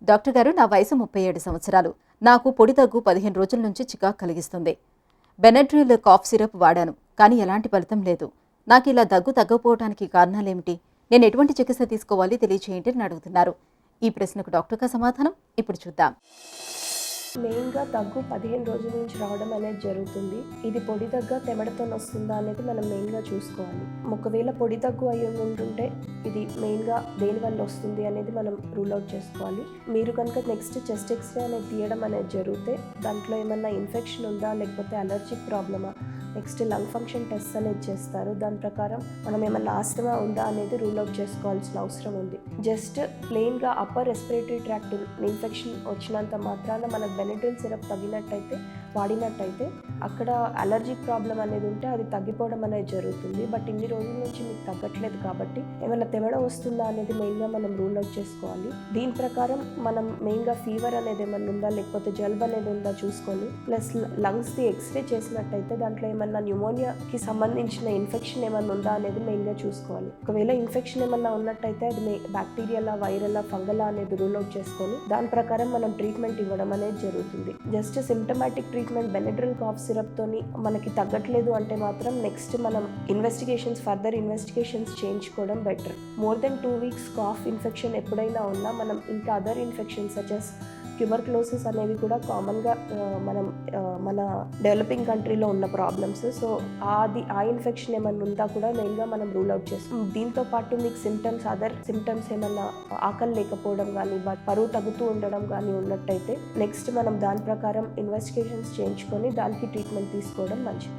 Doctor గారు, నా వయసు 37 సంవత్సరాలు. నాకు పొడి దగ్గు 15 రోజుల నుంచి చికాకు కలిగిస్తుంది. బెనడ్రిల్ కాఫ్ సిరప్ వాడాను, కానీ ఎలాంటి ఫలితం లేదు. నాకు ఇలా దగ్గు తగ్గకపోవడానికి కారణాలేమిటి? నేను ఎటువంటి చికిత్స తీసుకోవాలి తెలియచేయండి అని అడుగుతున్నారు. ఈ ప్రశ్నకు డాక్టర్ గారి సమాధానం ఇప్పుడు చూద్దాం. మెయిన్గా దగ్గు 15 రోజుల నుంచి రావడం అనేది జరుగుతుంది. ఇది పొడి దగ్గు తెమడతో వస్తుందా అనేది మనం మెయిన్గా చూసుకోవాలి. ఒకవేళ పొడి దగ్గు అయి ఉంటుంటే ఇది మెయిన్గా దేని వల్ల వస్తుంది అనేది మనం రూల్ అవుట్ చేసుకోవాలి. మీరు కనుక నెక్స్ట్ చెస్ట్ ఎక్స్రే అనేది తీయడం అనేది జరిగితే దాంట్లో ఏమన్నా ఇన్ఫెక్షన్ ఉందా, లేకపోతే అలర్జిక్ ప్రాబ్లమా, నెక్స్ట్ లంగ్ ఫంక్షన్ టెస్ట్ అనేది చేస్తారు. దాని ప్రకారం మనం ఏమన్నా ఆస్తమా ఉందా అనేది రూల్ అవుట్ చేసుకోవాల్సిన అవసరం ఉంది. జస్ట్ ప్లెయిన్గా అప్పర్ రెస్పిరేటరీ ట్రాక్ట్ ఇన్ఫెక్షన్ వచ్చినంత మాత్రాన మనకు బెనడ్రిల్ సిరప్ వాడినట్టయితే అక్కడ అలర్జిక్ ప్రాబ్లం అనేది ఉంటే అది తగ్గిపోవడం అనేది జరుగుతుంది. బట్ ఇన్ని రోజుల నుంచి మీకు తగ్గట్లేదు కాబట్టి ఏమైనా తెమడ వస్తుందా అనేది మెయిన్గా మనం రూల్ అవుట్ చేసుకోవాలి. దీని ప్రకారం మనం మెయిన్గా ఫీవర్ అనేది ఏమన్నా ఉందా, లేకపోతే జలుబు అనేది ఉందా చూసుకొని, ప్లస్ లంగ్స్ది ఎక్స్రే చేసినట్టయితే దాంట్లో ఏమన్నా న్యూమోనియాకి సంబంధించిన ఇన్ఫెక్షన్ ఏమన్నా ఉందా అనేది మెయిన్గా చూసుకోవాలి. ఒకవేళ ఇన్ఫెక్షన్ ఏమన్నా ఉన్నట్టయితే అది బ్యాక్టీరియలా, వైరలా, ఫంగలా అనేది రూల్ అవుట్ చేసుకొని దాని ప్రకారం మనం ట్రీట్మెంట్ ఇవ్వడం అనేది జరుగుతుంది. Just symptomatic treatment Benadryl cough syrup తోని మనకి తగ్గట్లేదు అంటే మాత్రం నెక్స్ట్ మనం ఫర్దర్ ఇన్వెస్టిగేషన్స్ చేయించుకోవడం better. More than 2 weeks cough infection ఎప్పుడైనా ఉన్నా మనం ఇంకా అదర్ ఇన్ఫెక్షన్స్ సచెస్ ట్యూబర్క్లోసిస్ అనేవి కూడా కామన్గా మన డెవలపింగ్ కంట్రీలో ఉన్న ప్రాబ్లమ్స్. సో ఆ ఇన్ఫెక్షన్ ఏమన్నా ఉందా కూడా మెయిన్గా మనం రూల్ అవుట్ చేస్తాం. దీంతో పాటు మీకు అదర్ సిమ్టమ్స్ ఏమన్నా ఆకలి లేకపోవడం కానీ, బరువు తగ్గుతూ ఉండడం కానీ ఉన్నట్టయితే నెక్స్ట్ మనం దాని ప్రకారం ఇన్వెస్టిగేషన్స్ చేయించుకొని దానికి ట్రీట్మెంట్ తీసుకోవడం మంచిది.